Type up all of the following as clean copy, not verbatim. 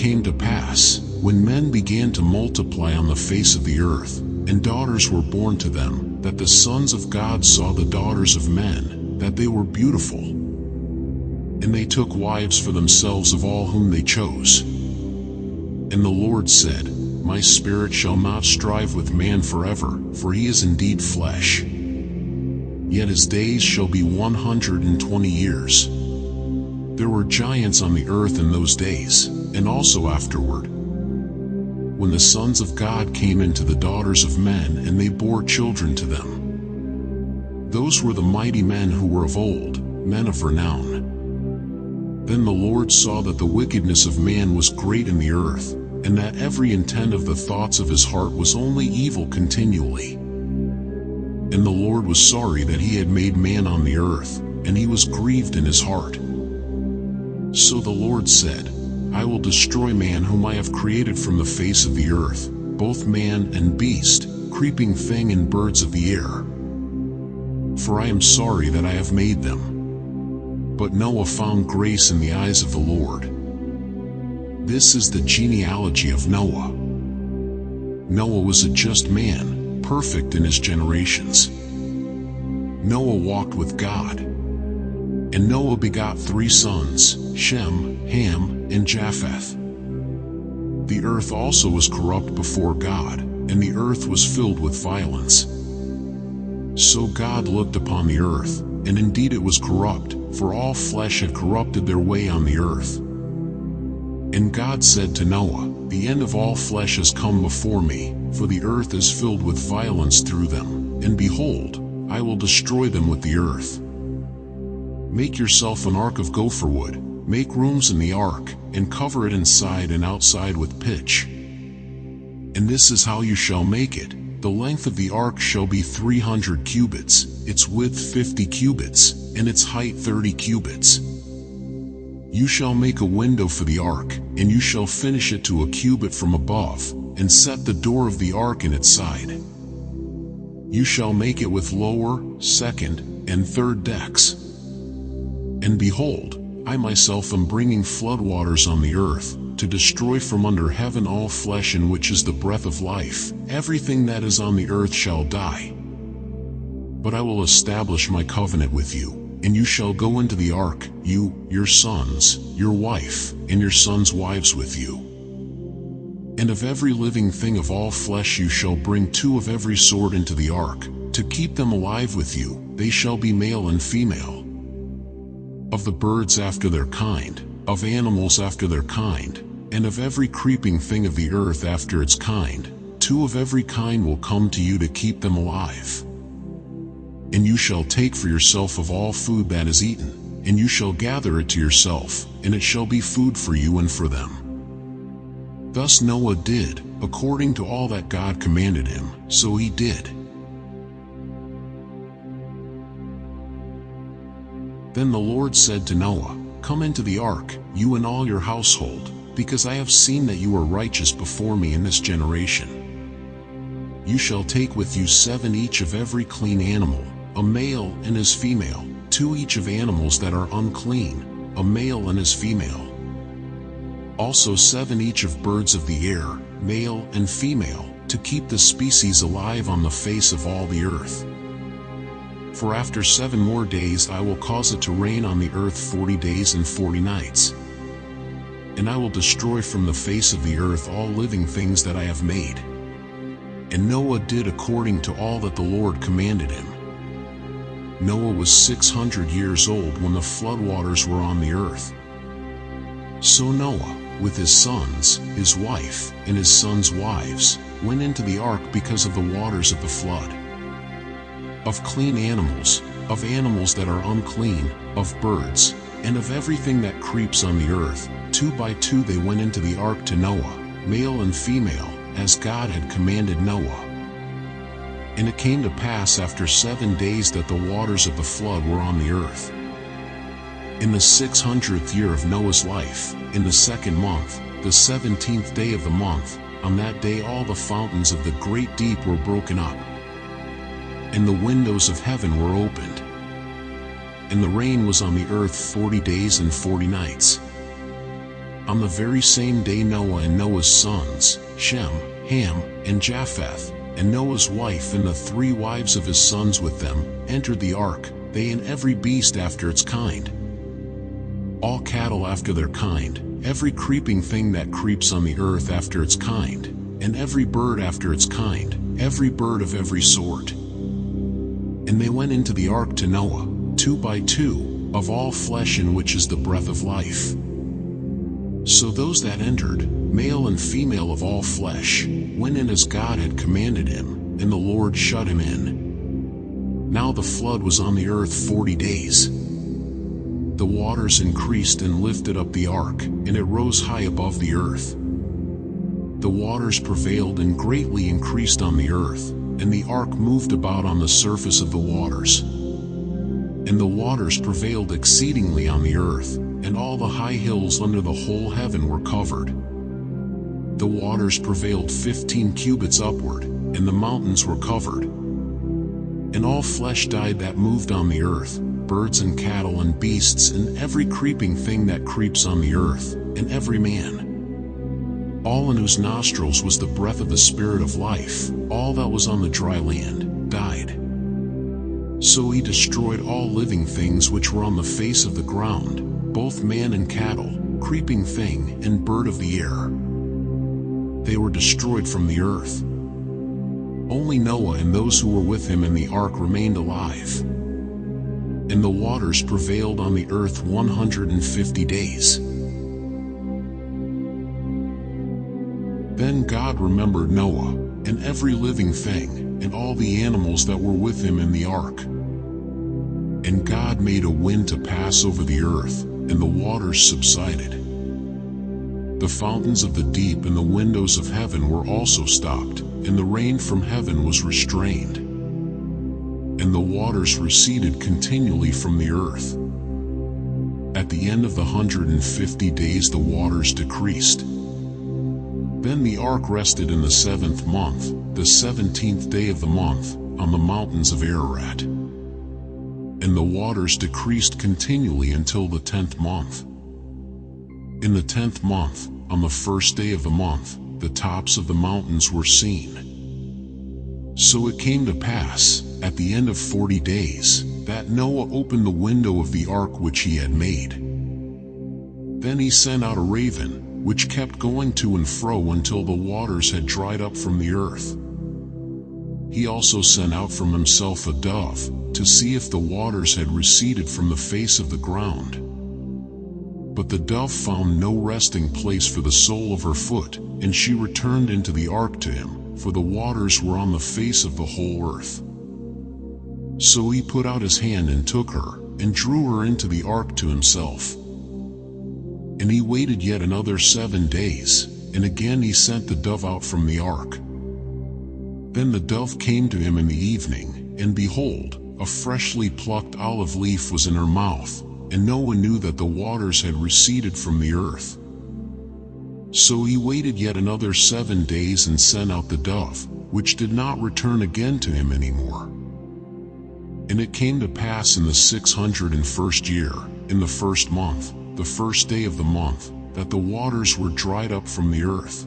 came to pass, when men began to multiply on the face of the earth, and daughters were born to them, that the sons of God saw the daughters of men, that they were beautiful. And they took wives for themselves of all whom they chose. And the Lord said, My spirit shall not strive with man forever, for he is indeed flesh. Yet his days shall be 120 years. There were giants on the earth in those days, and also afterward, when the sons of God came into the daughters of men, and they bore children to them. Those were the mighty men who were of old, men of renown. Then the Lord saw that the wickedness of man was great in the earth, and that every intent of the thoughts of his heart was only evil continually. And the Lord was sorry that he had made man on the earth, and he was grieved in his heart. So the Lord said, I will destroy man whom I have created from the face of the earth, both man and beast, creeping thing and birds of the air. For I am sorry that I have made them. But Noah found grace in the eyes of the Lord. This is the genealogy of Noah. Noah was a just man, perfect in his generations. Noah walked with God. And Noah begot 3 sons, Shem, Ham, and Japheth. The earth also was corrupt before God, and the earth was filled with violence. So God looked upon the earth, and indeed it was corrupt, for all flesh had corrupted their way on the earth. And God said to Noah, The end of all flesh has come before me, for the earth is filled with violence through them, and behold, I will destroy them with the earth. Make yourself an ark of gopher wood, make rooms in the ark, and cover it inside and outside with pitch. And this is how you shall make it. The length of the ark shall be 300 cubits, its width 50 cubits, and its height 30 cubits. You shall make a window for the ark, and you shall finish it to a cubit from above, and set the door of the ark in its side. You shall make it with lower, second, and third decks. And behold, I myself am bringing floodwaters on the earth, to destroy from under heaven all flesh in which is the breath of life. Everything that is on the earth shall die. But I will establish my covenant with you, and you shall go into the ark, you, your sons, your wife, and your sons' wives with you. And of every living thing of all flesh you shall bring 2 of every sort into the ark, to keep them alive with you, they shall be male and female. Of the birds after their kind, of animals after their kind, and of every creeping thing of the earth after its kind, 2 of every kind will come to you to keep them alive. And you shall take for yourself of all food that is eaten, and you shall gather it to yourself, and it shall be food for you and for them. Thus Noah did, according to all that God commanded him, so he did. Then the Lord said to Noah, Come into the ark, you and all your household, because I have seen that you are righteous before me in this generation. You shall take with you 7 each of every clean animal, a male and his female, 2 each of animals that are unclean, a male and his female. Also 7 each of birds of the air, male and female, to keep the species alive on the face of all the earth. For after 7 more days I will cause it to rain on the earth 40 days and 40 nights. And I will destroy from the face of the earth all living things that I have made. And Noah did according to all that the Lord commanded him. Noah was 600 years old when the floodwaters were on the earth. So Noah, with his sons, his wife, and his sons' wives, went into the ark because of the waters of the flood. Of clean animals, of animals that are unclean, of birds, and of everything that creeps on the earth, 2 by 2 they went into the ark to Noah, male and female, as God had commanded Noah. And it came to pass after 7 days that the waters of the flood were on the earth. In the 600th year of Noah's life, in the 2nd month, the 17th day of the month, on that day all the fountains of the great deep were broken up, and the windows of heaven were opened. And the rain was on the earth 40 days and 40 nights. On the very same day Noah and Noah's sons, Shem, Ham, and Japheth, and Noah's wife and the 3 wives of his sons with them, entered the ark, they and every beast after its kind. All cattle after their kind, every creeping thing that creeps on the earth after its kind, and every bird after its kind, every bird of every sort. And they went into the ark to Noah, 2 by 2, of all flesh in which is the breath of life. So those that entered, male and female of all flesh, went in as God had commanded him, and the Lord shut him in. Now the flood was on the earth 40 days. The waters increased and lifted up the ark, and it rose high above the earth. The waters prevailed and greatly increased on the earth, and the ark moved about on the surface of the waters. And the waters prevailed exceedingly on the earth, and all the high hills under the whole heaven were covered. The waters prevailed 15 cubits upward, and the mountains were covered. And all flesh died that moved on the earth, birds and cattle and beasts and every creeping thing that creeps on the earth, and every man. All in whose nostrils was the breath of the Spirit of life, all that was on the dry land, died. So he destroyed all living things which were on the face of the ground, both man and cattle, creeping thing and bird of the air. They were destroyed from the earth. Only Noah and those who were with him in the ark remained alive. And the waters prevailed on the earth 150 days. Then God remembered Noah, and every living thing, and all the animals that were with him in the ark. And God made a wind to pass over the earth, and the waters subsided. The fountains of the deep and the windows of heaven were also stopped, and the rain from heaven was restrained. And the waters receded continually from the earth. At the end of the 150 days the waters decreased. Then the ark rested in the 7th month, the 17th day of the month, on the mountains of Ararat. And the waters decreased continually until the 10th month. In the 10th month, on the 1st day of the month, the tops of the mountains were seen. So it came to pass, at the end of 40 days, that Noah opened the window of the ark which he had made. Then he sent out a raven, which kept going to and fro until the waters had dried up from the earth. He also sent out from himself a dove, to see if the waters had receded from the face of the ground. But the dove found no resting place for the sole of her foot, and she returned into the ark to him, for the waters were on the face of the whole earth. So he put out his hand and took her, and drew her into the ark to himself. And he waited yet another 7 days, and again he sent the dove out from the ark. Then the dove came to him in the evening, and behold, a freshly plucked olive leaf was in her mouth, and Noah knew that the waters had receded from the earth. So he waited yet another 7 days and sent out the dove, which did not return again to him any more. And it came to pass in the 601st year, in the 1st month, the 1st day of the month, that the waters were dried up from the earth.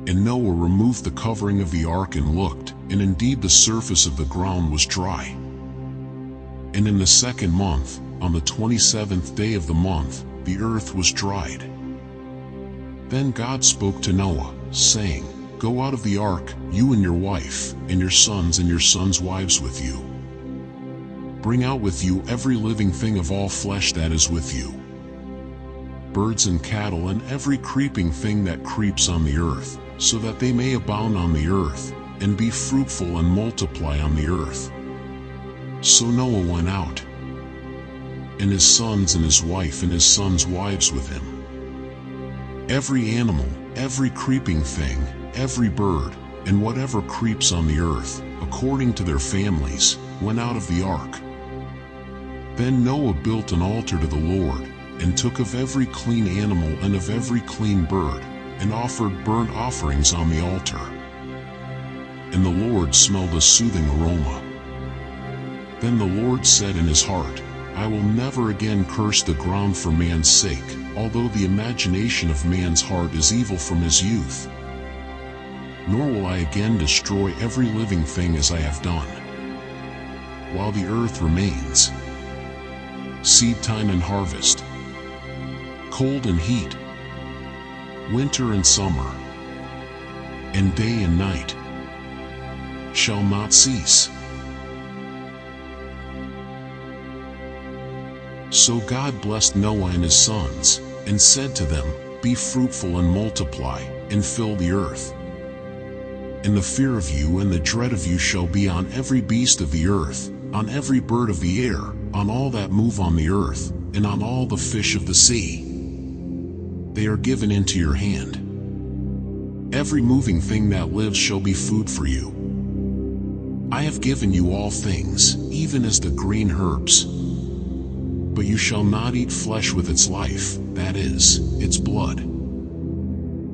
And Noah removed the covering of the ark and looked, and indeed the surface of the ground was dry. And in the 2nd month, on the 27th day of the month, the earth was dried. Then God spoke to Noah, saying, Go out of the ark, you and your wife, and your sons' wives with you. Bring out with you every living thing of all flesh that is with you, birds and cattle and every creeping thing that creeps on the earth, so that they may abound on the earth, and be fruitful and multiply on the earth. So Noah went out, and his sons and his wife and his sons' wives with him. Every animal, every creeping thing, every bird, and whatever creeps on the earth, according to their families, went out of the ark. Then Noah built an altar to the Lord, and took of every clean animal and of every clean bird, and offered burnt offerings on the altar. And the Lord smelled a soothing aroma. Then the Lord said in his heart, I will never again curse the ground for man's sake, although the imagination of man's heart is evil from his youth. Nor will I again destroy every living thing as I have done. While the earth remains, seed time and harvest, cold and heat, winter and summer, and day and night shall not cease. So God blessed Noah and his sons, and said to them, Be fruitful and multiply, and fill the earth. And the fear of you and the dread of you shall be on every beast of the earth, on every bird of the air, on all that move on the earth, and on all the fish of the sea. They are given into your hand. Every moving thing that lives shall be food for you. I have given you all things, even as the green herbs. But you shall not eat flesh with its life, that is, its blood.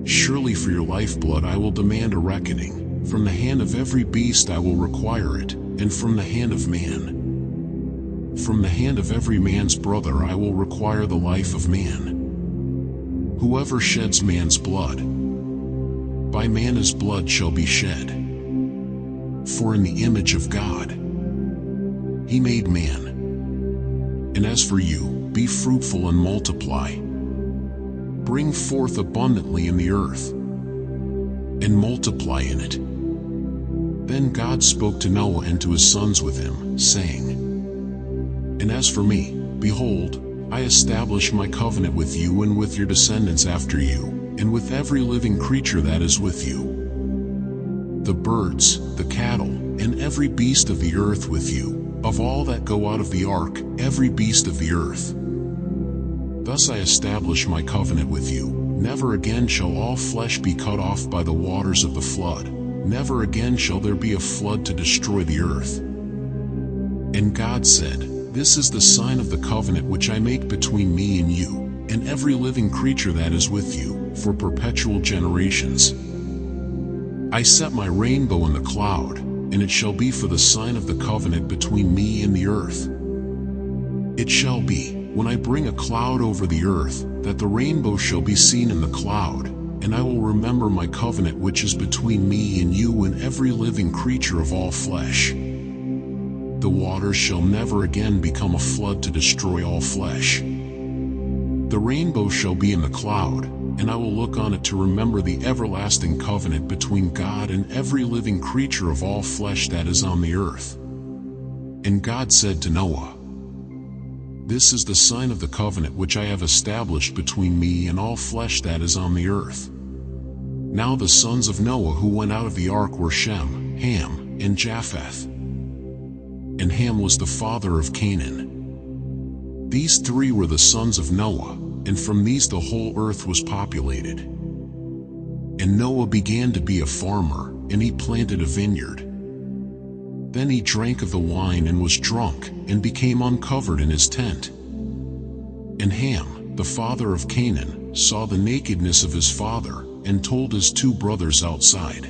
Surely for your lifeblood I will demand a reckoning. From the hand of every beast I will require it, and from the hand of man. From the hand of every man's brother I will require the life of man. Whoever sheds man's blood, by man his blood shall be shed. For in the image of God he made man. And as for you, be fruitful and multiply. Bring forth abundantly in the earth, and multiply in it. Then God spoke to Noah and to his sons with him, saying, And as for me, behold, I establish my covenant with you and with your descendants after you, and with every living creature that is with you, the birds, the cattle, and every beast of the earth with you, of all that go out of the ark, every beast of the earth. Thus I establish my covenant with you. Never again shall all flesh be cut off by the waters of the flood. Never again shall there be a flood to destroy the earth. And God said, This is the sign of the covenant which I make between me and you, and every living creature that is with you, for perpetual generations. I set my rainbow in the cloud, and it shall be for the sign of the covenant between me and the earth. It shall be, when I bring a cloud over the earth, that the rainbow shall be seen in the cloud, and I will remember my covenant which is between me and you and every living creature of all flesh. The waters shall never again become a flood to destroy all flesh. The rainbow shall be in the cloud, and I will look on it to remember the everlasting covenant between God and every living creature of all flesh that is on the earth. And God said to Noah, This is the sign of the covenant which I have established between me and all flesh that is on the earth. Now the sons of Noah who went out of the ark were Shem, Ham, and Japheth. And Ham was the father of Canaan. These three were the sons of Noah, and from these the whole earth was populated. And Noah began to be a farmer, and he planted a vineyard. Then he drank of the wine and was drunk, and became uncovered in his tent. And Ham, the father of Canaan, saw the nakedness of his father, and told his two brothers outside.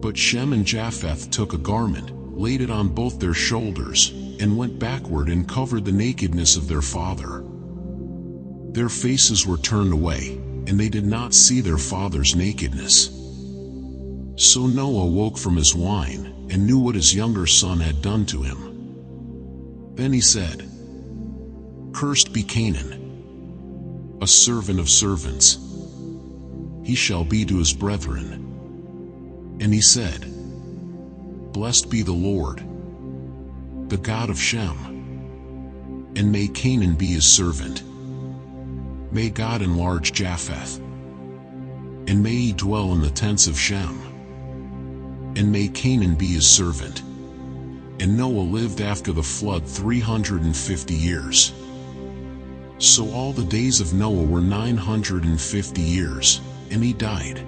But Shem and Japheth took a garment, laid it on both their shoulders, and went backward and covered the nakedness of their father. Their faces were turned away, and they did not see their father's nakedness. So Noah woke from his wine, and knew what his younger son had done to him. Then he said, Cursed be Canaan, a servant of servants. He shall be to his brethren. And he said, Blessed be the Lord, the God of Shem, and may Canaan be his servant. May God enlarge Japheth, and may he dwell in the tents of Shem, and may Canaan be his servant. And Noah lived after the flood 350 years. So all the days of Noah were 950 years, and he died.